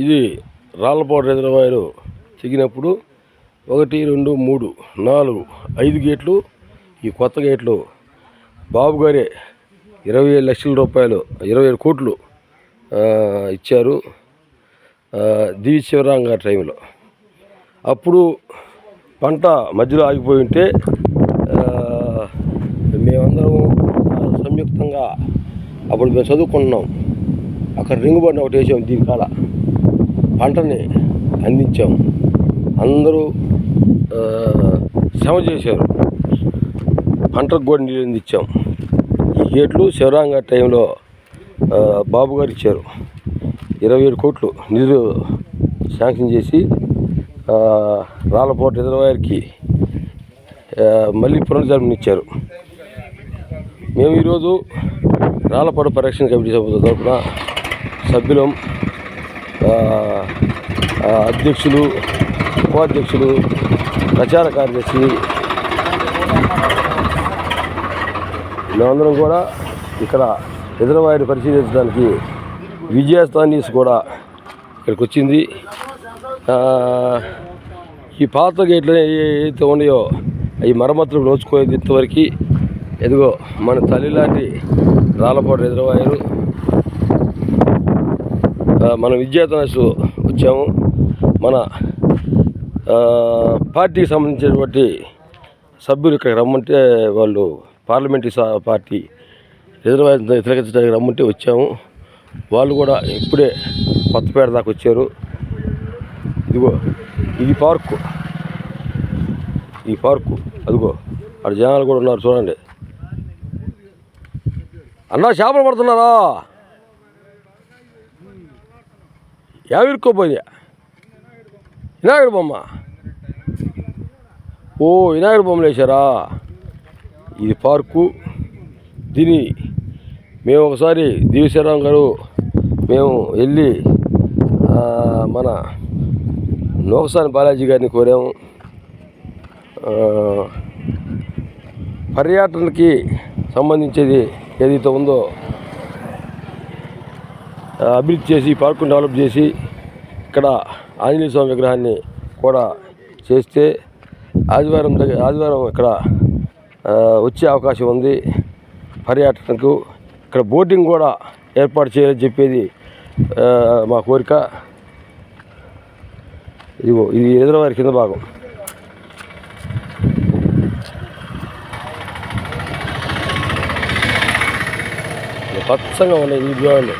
ఇది రాళ్ళపాడు రిజర్వాయరు తెగినప్పుడు 1, 2, 3, 4, 5 గేట్లు. ఈ కొత్త గేట్లు బాబు గారే 27 లక్షల రూపాయలు, 27 కోట్లు ఇచ్చారు దివి శివరాం గారి టైంలో. అప్పుడు పంట మధ్యలో ఆగిపోయి ఉంటే మేమందరం సంయుక్తంగా అప్పుడు మేము చదువుకుంటున్నాం. అక్కడ రింగు బండి ఒకటి వేసాం, దీనికాల పంటని అందించాం. అందరూ శ్రమ చేశారు, పంటకు కూడా నీళ్ళు అందించాం. ఈ గేట్లు శివరాం గారి టైంలో బాబు గారు ఇచ్చారు. 27 కోట్లు నిధులు శాంక్షన్ చేసి రాళ్ళపాడు రిజర్వాయర్కి మళ్ళీ పునర్జన్మనిచ్చారు. మేము ఈరోజు రాళ్ళపాడు పరిరక్షణ కమిటీ సభ్యుల తరఫున సభ్యులం, అధ్యక్షులు, ఉపాధ్యక్షులు, ప్రచార కార్యదర్శి మేమందరం కూడా ఇక్కడ రిజర్వాయర్ పరిశీలించడానికి విజయస్థాన్ న్యూస్ కూడా ఇక్కడికి వచ్చింది. ఈ పాత గేట్లు ఏదైతే ఉన్నాయో అవి మరమ్మతులు నోచుకోలేదు ఇంతవరకు. ఎదుగో మన తల్లి లాంటి రాళ్ళపాడు రిజర్వాయరు. మనం విద్యార్థి వచ్చాము. మన పార్టీకి సంబంధించినటువంటి సభ్యులు ఇక్కడికి రమ్మంటే, వాళ్ళు పార్లమెంటరీ పార్టీ రిజర్వాయర్ తిరగడానికి రమ్మంటే వచ్చాము. వాళ్ళు కూడా ఇప్పుడే కొత్తపేట దాకా వచ్చారు. ఇదిగో ఇది పార్కు, ఈ పార్కు అదిగో అక్కడ జనాలు కూడా ఉన్నారు, చూడండి. అన్నా చేపలు పడుతున్నారా? యావిరుక్కోపోయింది వినాయకుడి బొమ్మ. ఓ వినాయకుడి బొమ్మలు వేశారా? ఇది పార్కు. దీన్ని మేము ఒకసారి దివిశరాం గారు మేము వెళ్ళి మన నోకసాని బాలాజీ గారిని కోరాము. పర్యాటనకి సంబంధించేది ఏదైతే ఉందో అభివృద్ధి చేసి, పార్కును డెవలప్ చేసి ఇక్కడ ఆంజనేయ స్వామి విగ్రహాన్ని కూడా చేస్తే ఆదివారం ఇక్కడ వచ్చే అవకాశం ఉంది పర్యాటనకు. ఇక్కడ బోటింగ్ కూడా ఏర్పాటు చేయాలని చెప్పేది మా కోరిక. ఇదిగో ఇది రిజర్వాయర్ కింద భాగం. పచ్చగా ఉన్నాయి ఈ చూడండి.